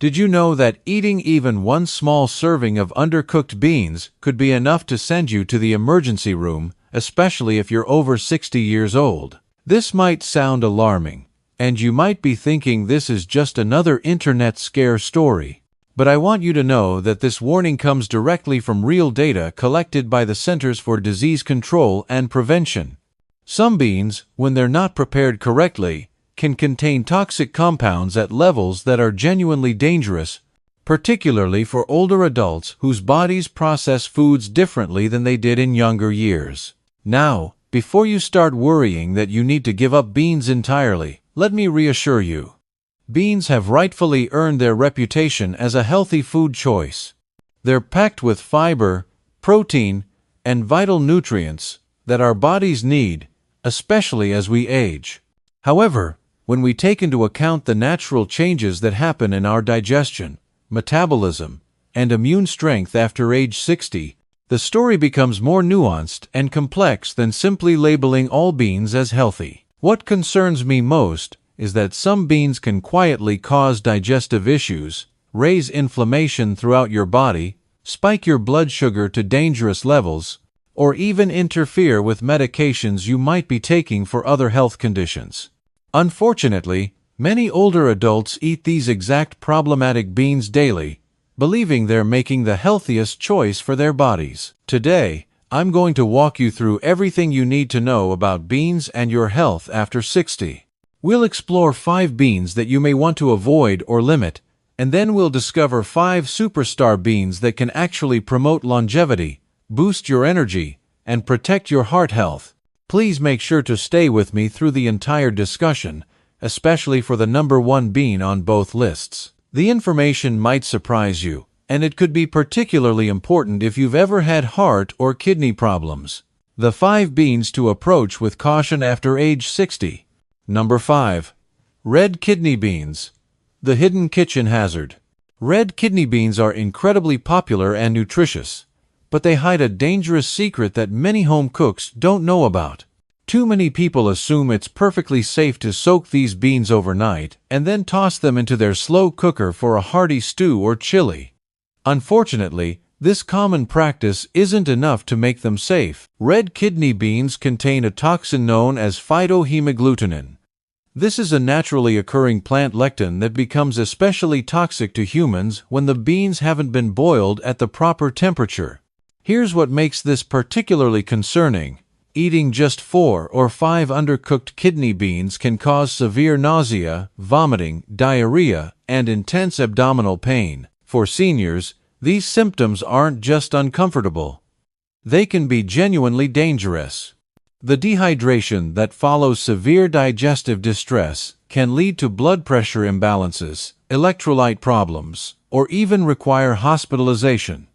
Did you know that eating even one small serving of undercooked beans could be enough to send you to the emergency room, especially if you're over 60 years old? This might sound alarming, and you might be thinking this is just another internet scare story. But I want you to know that this warning comes directly from real data collected by the Centers for Disease Control and Prevention. Some beans, when they're not prepared correctly, can contain toxic compounds at levels that are genuinely dangerous, particularly for older adults whose bodies process foods differently than they did in younger years. Now, before you start worrying that you need to give up beans entirely, let me reassure you. Beans have rightfully earned their reputation as a healthy food choice. They're packed with fiber, protein, and vital nutrients that our bodies need, especially as we age. However, when we take into account the natural changes that happen in our digestion, metabolism, and immune strength after age 60, the story becomes more nuanced and complex than simply labeling all beans as healthy. What concerns me most is that some beans can quietly cause digestive issues, raise inflammation throughout your body, spike your blood sugar to dangerous levels, or even interfere with medications you might be taking for other health conditions. Unfortunately, many older adults eat these exact problematic beans daily, believing they're making the healthiest choice for their bodies. Today, I'm going to walk you through everything you need to know about beans and your health after 60. We'll explore 5 beans that you may want to avoid or limit, and then we'll discover 5 superstar beans that can actually promote longevity, boost your energy, and protect your heart health. Please make sure to stay with me through the entire discussion, especially for the number 1 bean on both lists. The information might surprise you, and it could be particularly important if you've ever had heart or kidney problems. The 5 beans to approach with caution after age 60. Number 5. Red kidney beans. The hidden kitchen hazard. Red kidney beans are incredibly popular and nutritious, but they hide a dangerous secret that many home cooks don't know about. Too many people assume it's perfectly safe to soak these beans overnight and then toss them into their slow cooker for a hearty stew or chili. Unfortunately, this common practice isn't enough to make them safe. Red kidney beans contain a toxin known as phytohemagglutinin. This is a naturally occurring plant lectin that becomes especially toxic to humans when the beans haven't been boiled at the proper temperature. Here's what makes this particularly concerning. Eating just 4 or 5 undercooked kidney beans can cause severe nausea, vomiting, diarrhea, and intense abdominal pain. For seniors, these symptoms aren't just uncomfortable. They can be genuinely dangerous. The dehydration that follows severe digestive distress can lead to blood pressure imbalances, electrolyte problems, or even require hospitalization.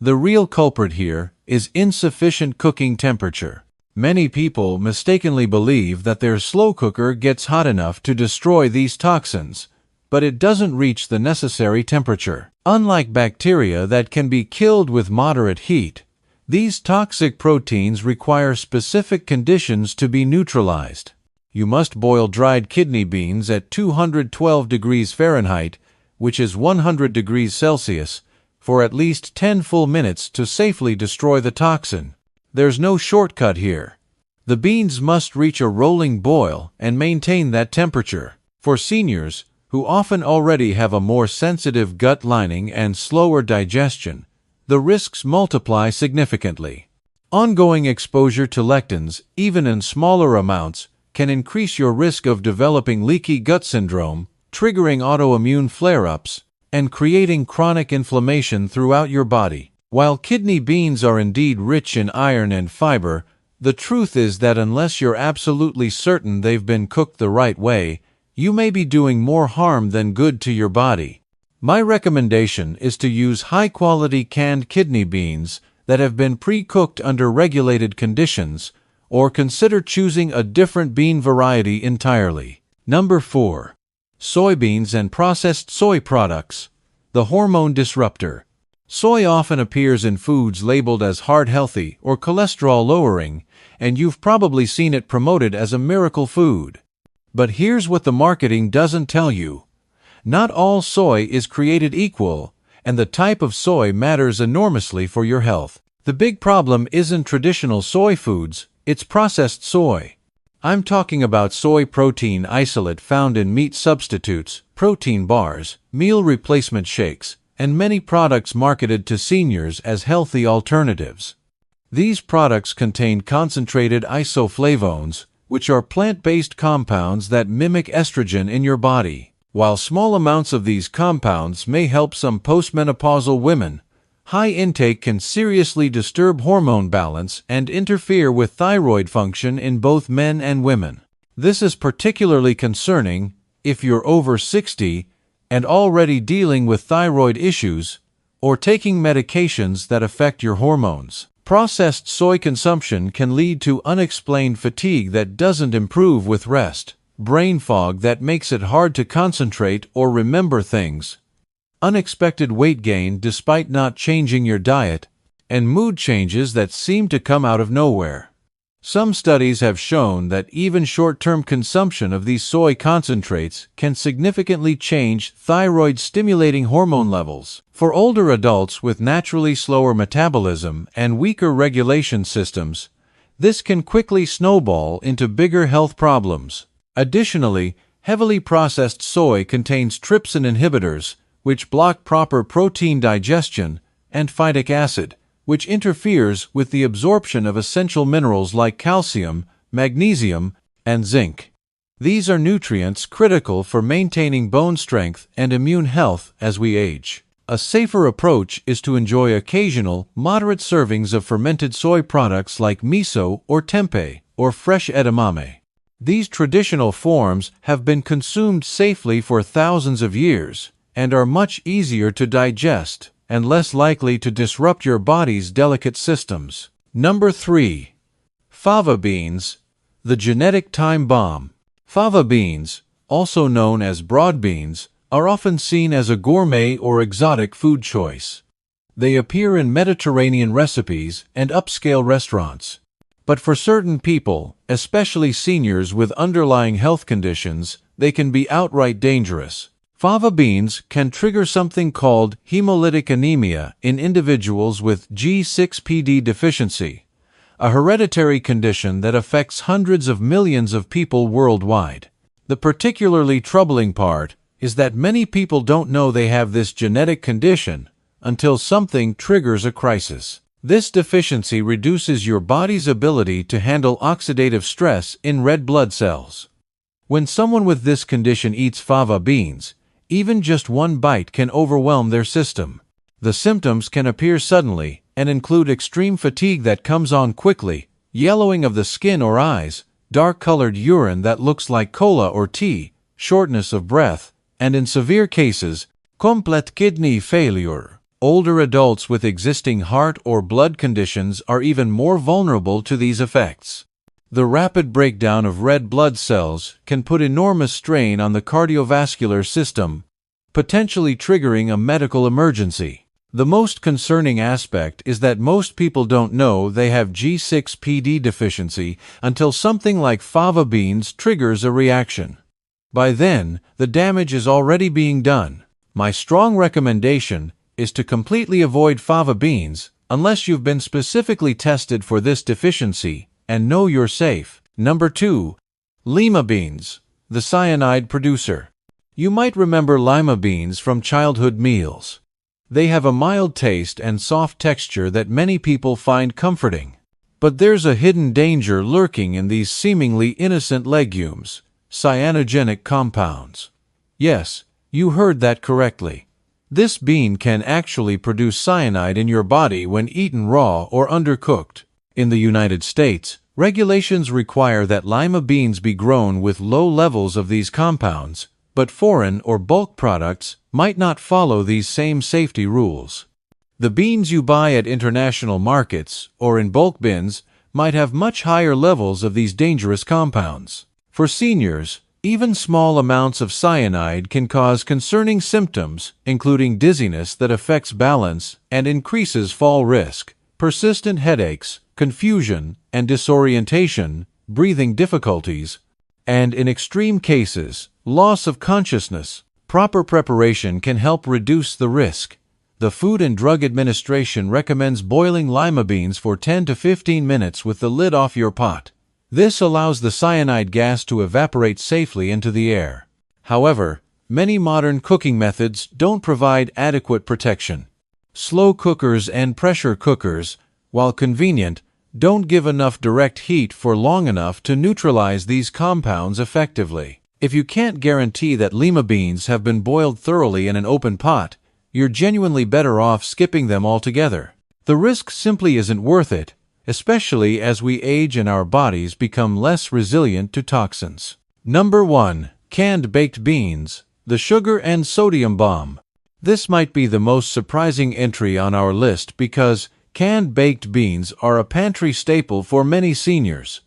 The real culprit here is insufficient cooking temperature. Many people mistakenly believe that their slow cooker gets hot enough to destroy these toxins, but it doesn't reach the necessary temperature. Unlike bacteria that can be killed with moderate heat, these toxic proteins require specific conditions to be neutralized. You must boil dried kidney beans at 212 degrees Fahrenheit, which is 100 degrees Celsius, for at least 10 full minutes to safely destroy the toxin. There's no shortcut here. The beans must reach a rolling boil and maintain that temperature. For seniors, who often already have a more sensitive gut lining and slower digestion, the risks multiply significantly. Ongoing exposure to lectins, even in smaller amounts, can increase your risk of developing leaky gut syndrome, triggering autoimmune flare-ups, and creating chronic inflammation throughout your body. While kidney beans are indeed rich in iron and fiber, the truth is that unless you're absolutely certain they've been cooked the right way, you may be doing more harm than good to your body. My recommendation is to use high-quality canned kidney beans that have been pre-cooked under regulated conditions, or consider choosing a different bean variety entirely. Number 4. Soybeans and processed soy products. The hormone disruptor. Soy often appears in foods labeled as heart-healthy or cholesterol-lowering, and you've probably seen it promoted as a miracle food. But here's what the marketing doesn't tell you. Not all soy is created equal, and the type of soy matters enormously for your health. The big problem isn't traditional soy foods, it's processed soy. I'm talking about soy protein isolate found in meat substitutes, protein bars, meal replacement shakes, and many products marketed to seniors as healthy alternatives. These products contain concentrated isoflavones, which are plant-based compounds that mimic estrogen in your body. While small amounts of these compounds may help some postmenopausal women, high intake can seriously disturb hormone balance and interfere with thyroid function in both men and women. This is particularly concerning if you're over 60 and already dealing with thyroid issues or taking medications that affect your hormones. Processed soy consumption can lead to unexplained fatigue that doesn't improve with rest, brain fog that makes it hard to concentrate or remember things, unexpected weight gain despite not changing your diet, and mood changes that seem to come out of nowhere. Some studies have shown that even short-term consumption of these soy concentrates can significantly change thyroid-stimulating hormone levels. For older adults with naturally slower metabolism and weaker regulation systems, this can quickly snowball into bigger health problems. Additionally, heavily processed soy contains trypsin inhibitors, which block proper protein digestion, and phytic acid, which interferes with the absorption of essential minerals like calcium, magnesium, and zinc. These are nutrients critical for maintaining bone strength and immune health as we age. A safer approach is to enjoy occasional, moderate servings of fermented soy products like miso or tempeh or fresh edamame. These traditional forms have been consumed safely for thousands of years and are much easier to digest and less likely to disrupt your body's delicate systems. Number 3. Fava beans, the genetic time bomb. Fava beans, also known as broad beans, are often seen as a gourmet or exotic food choice. They appear in Mediterranean recipes and upscale restaurants. But for certain people, especially seniors with underlying health conditions, they can be outright dangerous. Fava beans can trigger something called hemolytic anemia in individuals with G6PD deficiency, a hereditary condition that affects hundreds of millions of people worldwide. The particularly troubling part is that many people don't know they have this genetic condition until something triggers a crisis. This deficiency reduces your body's ability to handle oxidative stress in red blood cells. When someone with this condition eats fava beans, even just one bite can overwhelm their system. The symptoms can appear suddenly and include extreme fatigue that comes on quickly, yellowing of the skin or eyes, dark-colored urine that looks like cola or tea, shortness of breath, and in severe cases, complete kidney failure. Older adults with existing heart or blood conditions are even more vulnerable to these effects. The rapid breakdown of red blood cells can put enormous strain on the cardiovascular system, potentially triggering a medical emergency. The most concerning aspect is that most people don't know they have G6PD deficiency until something like fava beans triggers a reaction. By then, the damage is already being done. My strong recommendation is to completely avoid fava beans unless you've been specifically tested for this deficiency and know you're safe. Number 2. Lima beans, the cyanide producer. You might remember lima beans from childhood meals. They have a mild taste and soft texture that many people find comforting. But there's a hidden danger lurking in these seemingly innocent legumes: cyanogenic compounds. Yes, you heard that correctly. This bean can actually produce cyanide in your body when eaten raw or undercooked. In the United States, regulations require that lima beans be grown with low levels of these compounds, but foreign or bulk products might not follow these same safety rules. The beans you buy at international markets or in bulk bins might have much higher levels of these dangerous compounds. For seniors, even small amounts of cyanide can cause concerning symptoms, including dizziness that affects balance and increases fall risk, persistent headaches, confusion and disorientation, breathing difficulties, and in extreme cases, loss of consciousness. Proper preparation can help reduce the risk. The Food and Drug Administration recommends boiling lima beans for 10 to 15 minutes with the lid off your pot. This allows the cyanide gas to evaporate safely into the air. However, many modern cooking methods don't provide adequate protection. Slow cookers and pressure cookers, while convenient, don't give enough direct heat for long enough to neutralize these compounds effectively. If you can't guarantee that lima beans have been boiled thoroughly in an open pot, you're genuinely better off skipping them altogether. The risk simply isn't worth it, especially as we age and our bodies become less resilient to toxins. Number 1. Canned baked beans, the sugar and sodium bomb. This might be the most surprising entry on our list because canned baked beans are a pantry staple for many seniors.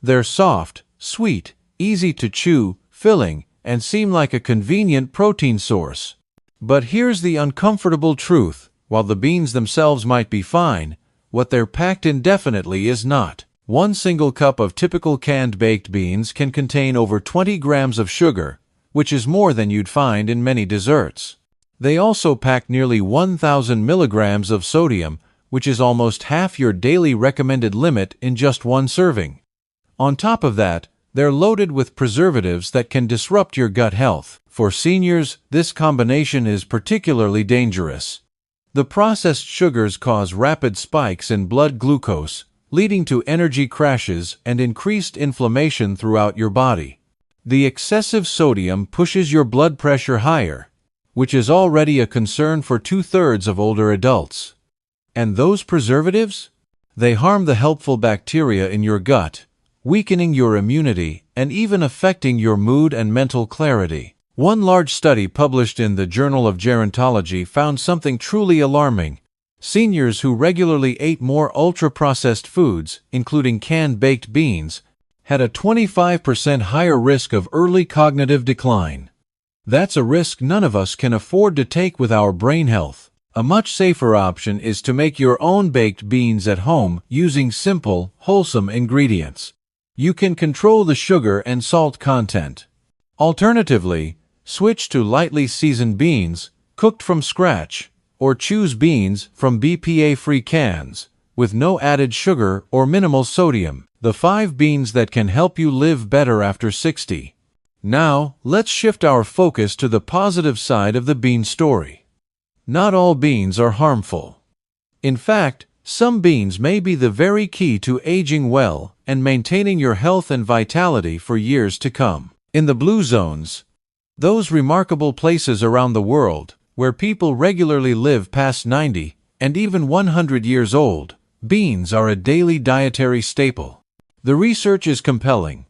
They're soft, sweet, easy to chew, filling, and seem like a convenient protein source. But here's the uncomfortable truth. While the beans themselves might be fine, what they're packed in definitely is not. One single cup of typical canned baked beans can contain over 20 grams of sugar, which is more than you'd find in many desserts. They also pack nearly 1,000 milligrams of sodium, which is almost half your daily recommended limit in just one serving. On top of that, they're loaded with preservatives that can disrupt your gut health. For seniors, this combination is particularly dangerous. The processed sugars cause rapid spikes in blood glucose, leading to energy crashes and increased inflammation throughout your body. The excessive sodium pushes your blood pressure higher, which is already a concern for 2/3 of older adults. And those preservatives? They harm the helpful bacteria in your gut, weakening your immunity and even affecting your mood and mental clarity. One large study published in the Journal of Gerontology found something truly alarming. Seniors who regularly ate more ultra-processed foods, including canned baked beans, had a 25% higher risk of early cognitive decline. That's a risk none of us can afford to take with our brain health. A much safer option is to make your own baked beans at home using simple, wholesome ingredients. You can control the sugar and salt content. Alternatively, switch to lightly seasoned beans, cooked from scratch, or choose beans from BPA-free cans, with no added sugar or minimal sodium. The 5 beans that can help you live better after 60. Now, let's shift our focus to the positive side of the bean story. Not all beans are harmful. In fact, some beans may be the very key to aging well and maintaining your health and vitality for years to come. In the blue zones, those remarkable places around the world where people regularly live past 90 and even 100 years old, beans are a daily dietary staple. The research is compelling.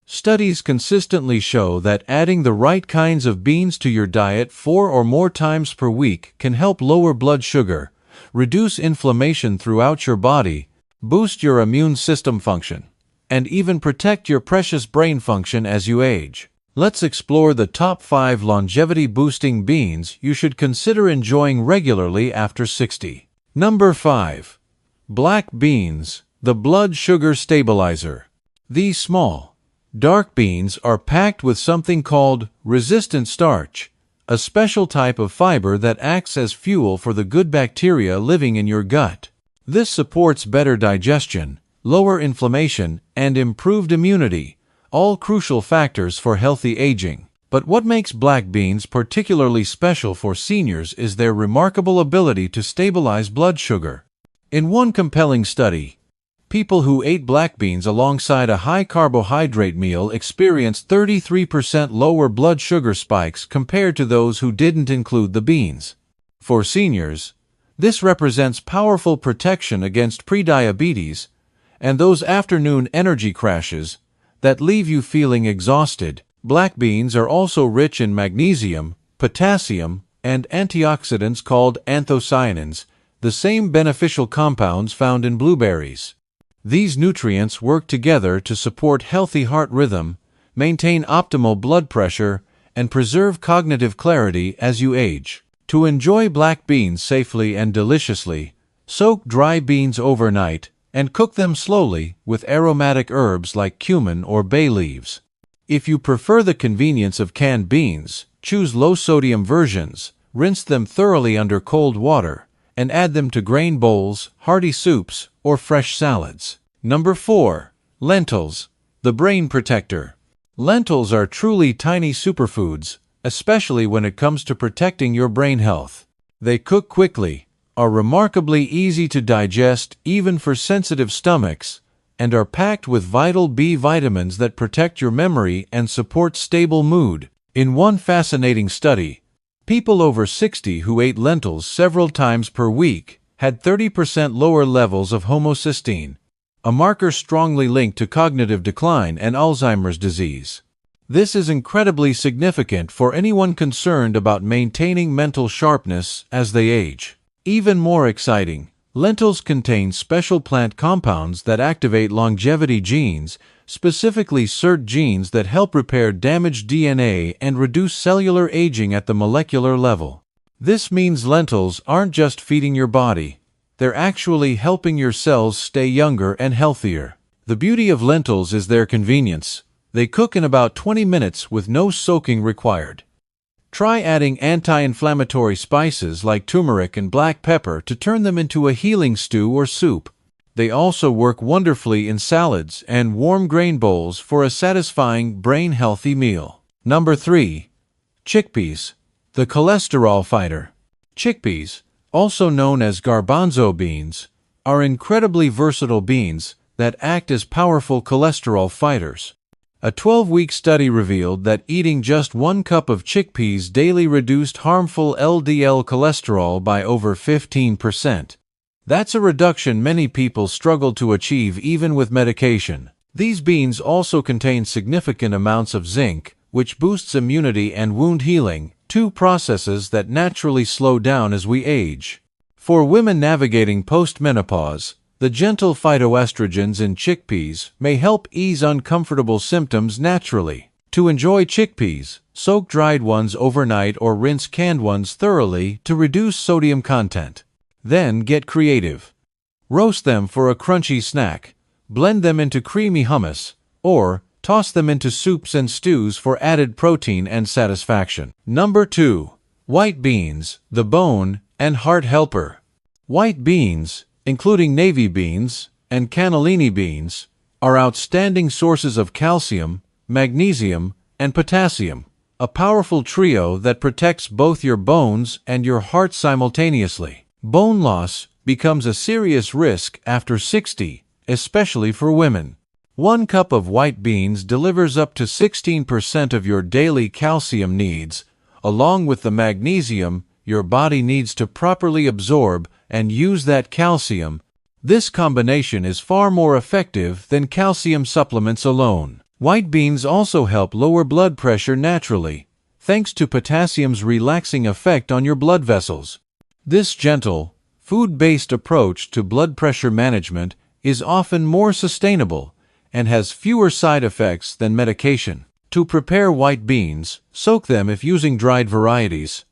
Studies consistently show that adding the right kinds of beans to your diet 4 or more times per week can help lower blood sugar, reduce inflammation throughout your body, boost your immune system function, and even protect your precious brain function as you age. Let's explore the top 5 longevity-boosting beans you should consider enjoying regularly after 60. Number 5. Black beans, the blood sugar stabilizer. These small, dark beans are packed with something called resistant starch, a special type of fiber that acts as fuel for the good bacteria living in your gut. This supports better digestion, lower inflammation, and improved immunity, all crucial factors for healthy aging. But what makes black beans particularly special for seniors is their remarkable ability to stabilize blood sugar. In one compelling study, people who ate black beans alongside a high-carbohydrate meal experienced 33% lower blood sugar spikes compared to those who didn't include the beans. For seniors, this represents powerful protection against prediabetes and those afternoon energy crashes that leave you feeling exhausted. Black beans are also rich in magnesium, potassium, and antioxidants called anthocyanins, the same beneficial compounds found in blueberries. These nutrients work together to support healthy heart rhythm, maintain optimal blood pressure, and preserve cognitive clarity as you age. To enjoy black beans safely and deliciously, soak dry beans overnight and cook them slowly with aromatic herbs like cumin or bay leaves. If you prefer the convenience of canned beans, Choose low-sodium versions, rinse them thoroughly under cold water, and add them to grain bowls, hearty soups, or fresh salads. Number 4. Lentils, the brain protector. Lentils are truly tiny superfoods, especially when it comes to protecting your brain health. They cook quickly, are remarkably easy to digest even for sensitive stomachs, and are packed with vital B vitamins that protect your memory and support stable mood. In one fascinating study, people over 60 who ate lentils several times per week had 30% lower levels of homocysteine, a marker strongly linked to cognitive decline and Alzheimer's disease. This is incredibly significant for anyone concerned about maintaining mental sharpness as they age. Even more exciting, lentils contain special plant compounds that activate longevity genes, specifically SIRT genes that help repair damaged DNA and reduce cellular aging at the molecular level. This means lentils aren't just feeding your body, they're actually helping your cells stay younger and healthier. The beauty of lentils is their convenience. They cook in about 20 minutes with no soaking required. Try adding anti-inflammatory spices like turmeric and black pepper to turn them into a healing stew or soup. They also work wonderfully in salads and warm grain bowls for a satisfying, brain-healthy meal. Number 3. Chickpeas, the cholesterol fighter. Chickpeas, also known as garbanzo beans, are incredibly versatile beans that act as powerful cholesterol fighters. A 12-week study revealed that eating just 1 cup of chickpeas daily reduced harmful LDL cholesterol by over 15%. That's a reduction many people struggle to achieve even with medication. These beans also contain significant amounts of zinc, which boosts immunity and wound healing, 2 processes that naturally slow down as we age. For women navigating postmenopause, the gentle phytoestrogens in chickpeas may help ease uncomfortable symptoms naturally. To enjoy chickpeas, soak dried ones overnight or rinse canned ones thoroughly to reduce sodium content. Then get creative. Roast them for a crunchy snack, blend them into creamy hummus, or toss them into soups and stews for added protein and satisfaction. Number 2. White beans, the bone and heart helper. White beans, including navy beans and cannellini beans, are outstanding sources of calcium, magnesium, and potassium, a powerful trio that protects both your bones and your heart simultaneously. Bone loss becomes a serious risk after 60, especially for women. 1 cup of white beans delivers up to 16% of your daily calcium needs, along with the magnesium your body needs to properly absorb and use that calcium. This combination is far more effective than calcium supplements alone. White beans also help lower blood pressure naturally, thanks to potassium's relaxing effect on your blood vessels. This gentle, food-based approach to blood pressure management is often more sustainable and has fewer side effects than medication. To prepare white beans, soak them if using dried varieties.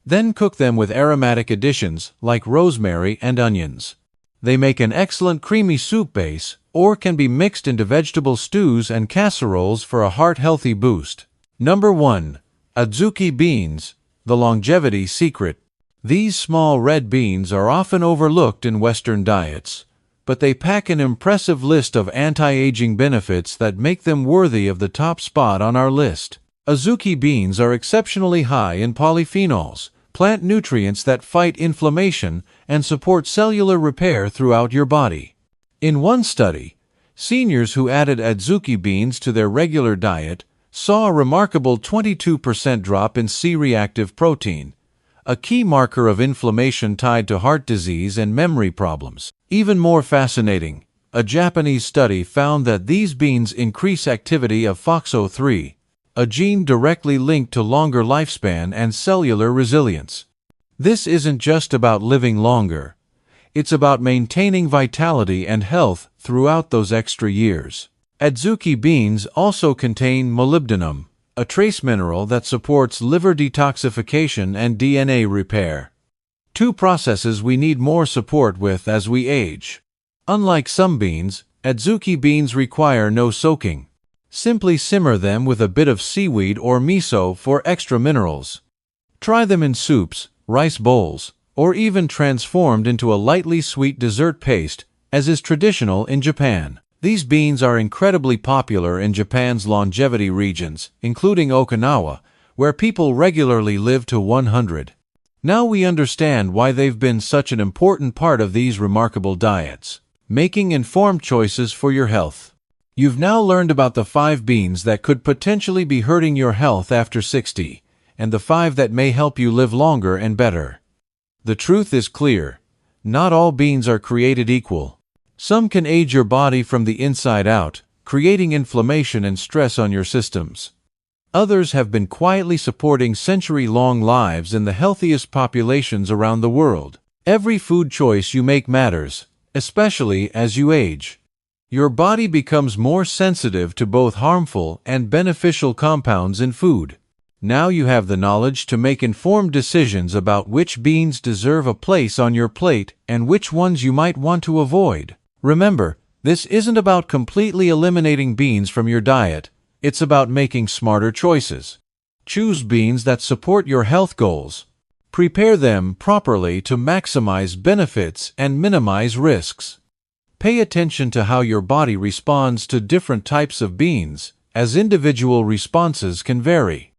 Then cook them with aromatic additions like rosemary and onions. They make an excellent creamy soup base or can be mixed into vegetable stews and casseroles for a heart-healthy boost. Number 1. Adzuki beans, the longevity secret. These small red beans are often overlooked in Western diets, but they pack an impressive list of anti-aging benefits that make them worthy of the top spot on our list. Adzuki beans are exceptionally high in polyphenols, plant nutrients that fight inflammation and support cellular repair throughout your body. In one study, seniors who added Adzuki beans to their regular diet saw a remarkable 22% drop in C-reactive protein, a key marker of inflammation tied to heart disease and memory problems. Even more fascinating, a Japanese study found that these beans increase activity of FOXO3, a gene directly linked to longer lifespan and cellular resilience. This isn't just about living longer. It's about maintaining vitality and health throughout those extra years. Adzuki beans also contain molybdenum, a trace mineral that supports liver detoxification and DNA repair. 2 processes we need more support with as we age. Unlike some beans, Adzuki beans require no soaking. Simply simmer them with a bit of seaweed or miso for extra minerals. Try them in soups, rice bowls, or even transformed into a lightly sweet dessert paste, as is traditional in Japan. These beans are incredibly popular in Japan's longevity regions, including Okinawa, where people regularly live to 100. Now we understand why they've been such an important part of these remarkable diets. Making informed choices for your health. You've now learned about the 5 beans that could potentially be hurting your health after 60, and the 5 that may help you live longer and better. The truth is clear. Not all beans are created equal. Some can age your body from the inside out, creating inflammation and stress on your systems. Others have been quietly supporting century-long lives in the healthiest populations around the world. Every food choice you make matters, especially as you age. Your body becomes more sensitive to both harmful and beneficial compounds in food. Now you have the knowledge to make informed decisions about which beans deserve a place on your plate and which ones you might want to avoid. Remember, this isn't about completely eliminating beans from your diet. It's about making smarter choices. Choose beans that support your health goals. Prepare them properly to maximize benefits and minimize risks. Pay attention to how your body responds to different types of beans, as individual responses can vary.